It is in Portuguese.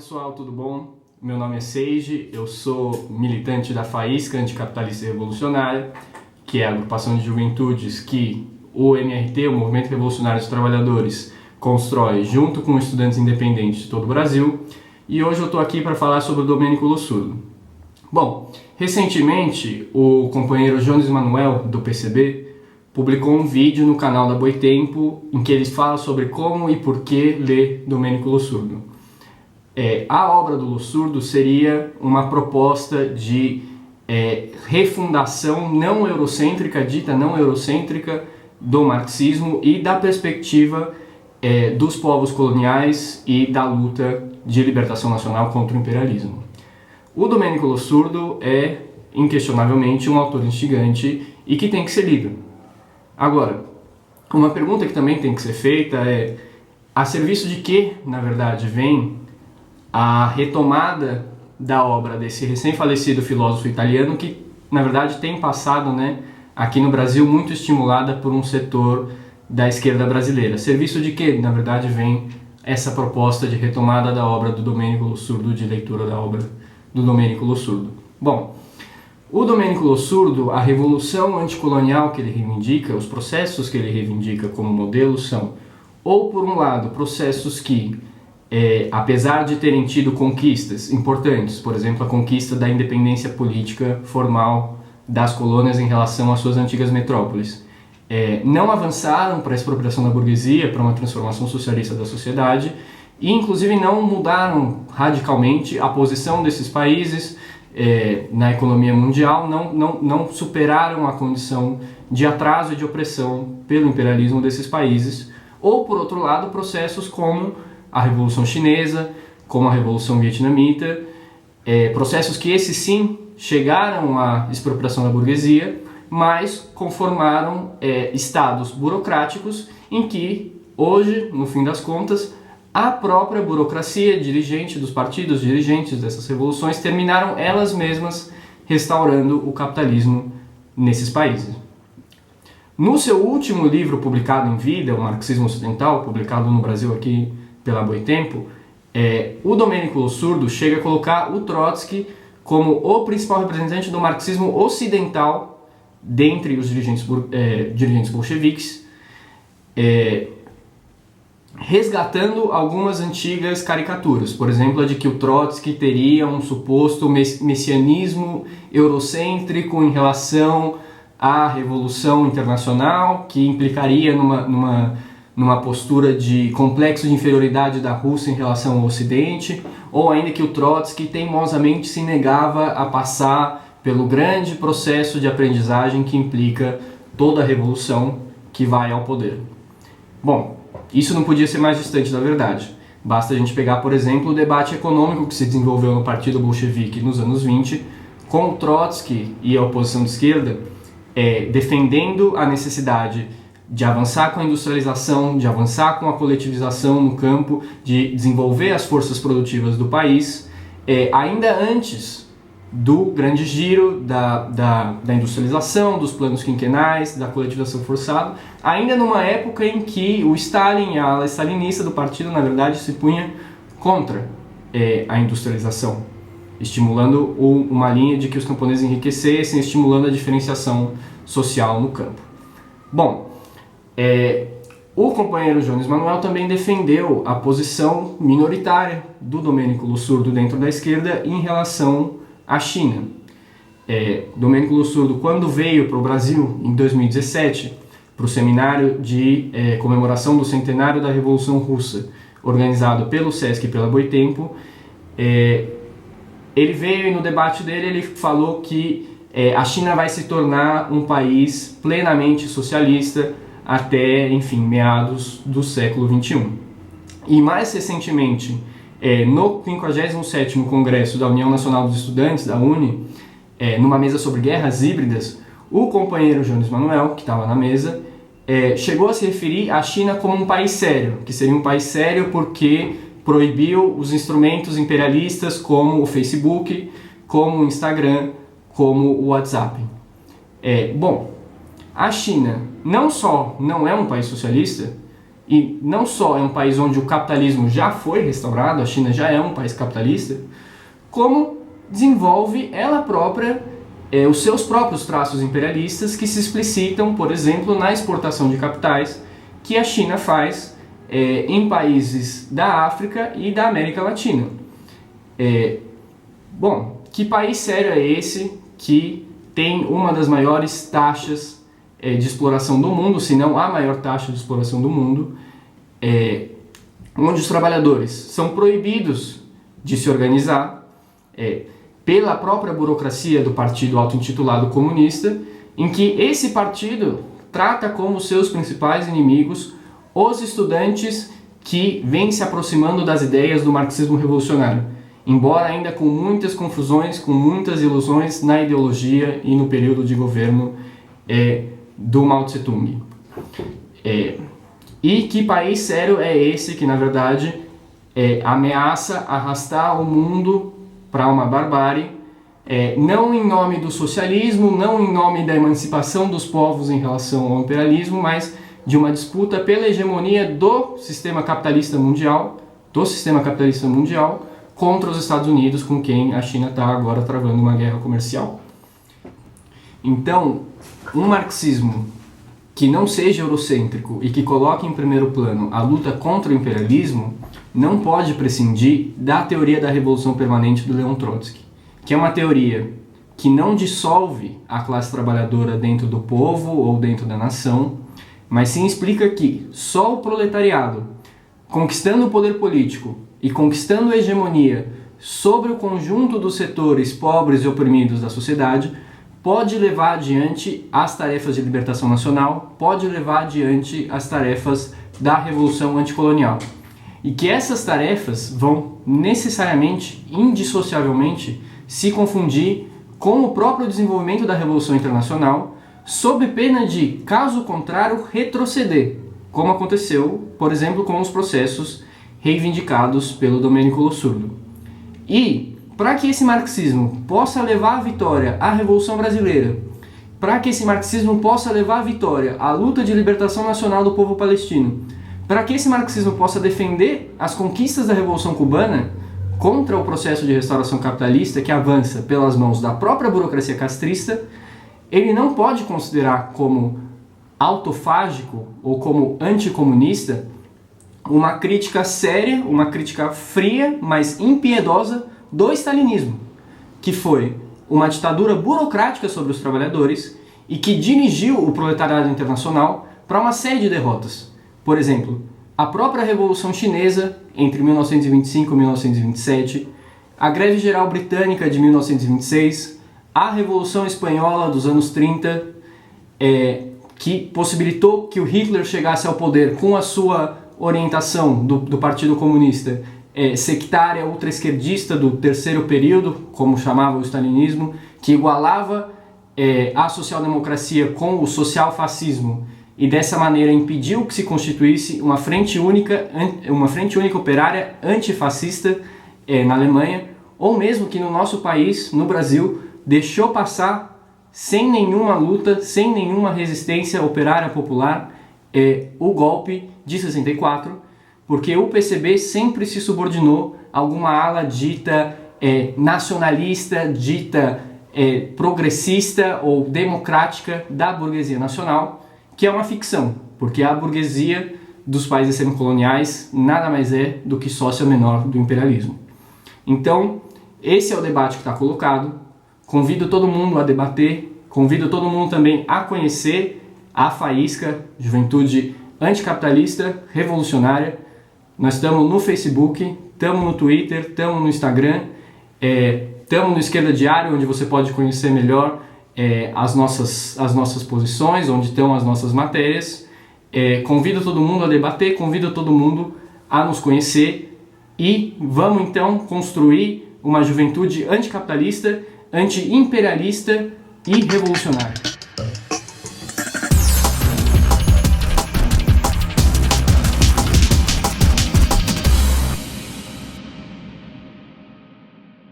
pessoal, tudo bom? Meu nome é Seiji, eu sou militante da Faísca Anticapitalista e Revolucionária, que é a agrupação de juventudes que o MRT, o Movimento Revolucionário dos Trabalhadores, constrói junto com estudantes independentes de todo o Brasil, e hoje eu estou aqui para falar sobre o Domênico Lossurdo. Bom, recentemente o companheiro Jones Manuel, do PCB, publicou um vídeo no canal da Boitempo em que ele fala sobre como e por que ler Domênico Lossurdo. A obra do Lossurdo seria uma proposta de refundação não eurocêntrica, dita não eurocêntrica, do marxismo e da perspectiva dos povos coloniais e da luta de libertação nacional contra o imperialismo. O Domênico Lossurdo é, inquestionavelmente, um autor instigante e que tem que ser lido. Agora, uma pergunta que também tem que ser feita é: a serviço de que, na verdade, vem a retomada da obra desse recém-falecido filósofo italiano que, na verdade, tem passado, aqui no Brasil, muito estimulada por um setor da esquerda brasileira? Serviço de que, na verdade, vem essa proposta de retomada da obra do Domênico Lossurdo, de leitura da obra do Domênico Lossurdo? Bom, o Domênico Lossurdo, a revolução anticolonial que ele reivindica, os processos que ele reivindica como modelo são, ou por um lado, processos que, apesar de terem tido conquistas importantes, por exemplo, a conquista da independência política formal das colônias em relação às suas antigas metrópoles, não avançaram para a expropriação da burguesia, para uma transformação socialista da sociedade, e inclusive não mudaram radicalmente a posição desses países na economia mundial, não superaram a condição de atraso e de opressão pelo imperialismo desses países, ou, por outro lado, processos como a Revolução Chinesa, como a Revolução Vietnamita, processos que esses sim chegaram à expropriação da burguesia, mas conformaram estados burocráticos em que, hoje, no fim das contas, a própria burocracia dirigente dos partidos, dirigentes dessas revoluções, terminaram elas mesmas restaurando o capitalismo nesses países. No seu último livro publicado em vida, O Marxismo Ocidental, publicado no Brasil aqui pela Boitempo, o Domênico Lossurdo chega a colocar o Trotsky como o principal representante do marxismo ocidental dentre os dirigentes bolcheviques, resgatando algumas antigas caricaturas, por exemplo, a de que o Trotsky teria um suposto messianismo eurocêntrico em relação à Revolução Internacional, que implicaria numa postura de complexo de inferioridade da Rússia em relação ao Ocidente, ou ainda que o Trotsky teimosamente se negava a passar pelo grande processo de aprendizagem que implica toda a revolução que vai ao poder. Bom, isso não podia ser mais distante da verdade. Basta a gente pegar, por exemplo, o debate econômico que se desenvolveu no Partido Bolchevique nos anos 20, com o Trotsky e a oposição de esquerda defendendo a necessidade de avançar com a industrialização, de avançar com a coletivização no campo, de desenvolver as forças produtivas do país, ainda antes do grande giro da industrialização, dos planos quinquenais, da coletivização forçada, ainda numa época em que o Stalin e a ala stalinista do partido, na verdade, se punha contra a industrialização, estimulando uma linha de que os camponeses enriquecessem, estimulando a diferenciação social no campo. Bom, o companheiro Jones Manuel também defendeu a posição minoritária do Domênico Lossurdo dentro da esquerda em relação à China. Domênico Lossurdo, quando veio para o Brasil em 2017, para o seminário de comemoração do centenário da Revolução Russa, organizado pelo Sesc e pela Boitempo, ele veio e no debate dele ele falou que a China vai se tornar um país plenamente socialista até, enfim, meados do século XXI. E mais recentemente, no 57º Congresso da União Nacional dos Estudantes, da UNE, numa mesa sobre guerras híbridas, o companheiro Jones Manuel, que estava na mesa, chegou a se referir à China como um país sério, que seria um país sério porque proibiu os instrumentos imperialistas como o Facebook, como o Instagram, como o WhatsApp. Bom, a China não só não é um país socialista, e não só é um país onde o capitalismo já foi restaurado, a China já é um país capitalista, como desenvolve ela própria os seus próprios traços imperialistas que se explicitam, por exemplo, na exportação de capitais que a China faz em países da África e da América Latina. Bom, que país sério é esse que tem uma das maiores taxas de exploração do mundo, se não a maior taxa de exploração do mundo, onde os trabalhadores são proibidos de se organizar pela própria burocracia do partido auto-intitulado comunista, em que esse partido trata como seus principais inimigos os estudantes que vêm se aproximando das ideias do marxismo revolucionário, embora ainda com muitas confusões, com muitas ilusões na ideologia e no período de governo do Mao Tse-tung. E que país sério é esse que, na verdade, ameaça arrastar o mundo para uma barbárie, não em nome do socialismo, não em nome da emancipação dos povos em relação ao imperialismo, mas de uma disputa pela hegemonia do sistema capitalista mundial, contra os Estados Unidos, com quem a China está agora travando uma guerra comercial. Então, um marxismo que não seja eurocêntrico e que coloque em primeiro plano a luta contra o imperialismo não pode prescindir da teoria da revolução permanente do Leon Trotsky, que é uma teoria que não dissolve a classe trabalhadora dentro do povo ou dentro da nação, mas sim explica que só o proletariado, conquistando o poder político e conquistando a hegemonia sobre o conjunto dos setores pobres e oprimidos da sociedade, pode levar adiante as tarefas de libertação nacional, pode levar adiante as tarefas da revolução anticolonial. E que essas tarefas vão necessariamente, indissociavelmente, se confundir com o próprio desenvolvimento da Revolução Internacional, sob pena de, caso contrário, retroceder, como aconteceu, por exemplo, com os processos reivindicados pelo Domênico Lossurdo. E, para que esse marxismo possa levar à vitória a Revolução Brasileira, para que esse marxismo possa levar à vitória a luta de libertação nacional do povo palestino, para que esse marxismo possa defender as conquistas da Revolução Cubana contra o processo de restauração capitalista que avança pelas mãos da própria burocracia castrista, ele não pode considerar como autofágico ou como anticomunista uma crítica séria, uma crítica fria, mas impiedosa do stalinismo, que foi uma ditadura burocrática sobre os trabalhadores e que dirigiu o proletariado internacional para uma série de derrotas. Por exemplo, a própria Revolução Chinesa entre 1925 e 1927, a Greve Geral Britânica de 1926, a Revolução Espanhola dos anos 30, que possibilitou que o Hitler chegasse ao poder com a sua orientação do Partido Comunista sectária, ultra-esquerdista do terceiro período, como chamava o stalinismo, que igualava a social-democracia com o social-fascismo e dessa maneira impediu que se constituísse uma frente única operária antifascista na Alemanha, ou mesmo que no nosso país, no Brasil, deixou passar sem nenhuma luta, sem nenhuma resistência operária popular, o golpe de 64, porque o PCB sempre se subordinou a alguma ala dita nacionalista, dita progressista ou democrática da burguesia nacional, que é uma ficção, porque a burguesia dos países semicoloniais nada mais é do que sócia menor do imperialismo. Então, esse é o debate que está colocado. Convido todo mundo a debater, convido todo mundo também a conhecer a Faísca, Juventude Anticapitalista Revolucionária. Nós estamos no Facebook, estamos no Twitter, estamos no Instagram, estamos no Esquerda Diário, onde você pode conhecer melhor as nossas posições, onde estão as nossas matérias. Convido todo mundo a debater, convido todo mundo a nos conhecer e vamos então construir uma juventude anticapitalista, anti-imperialista e revolucionária.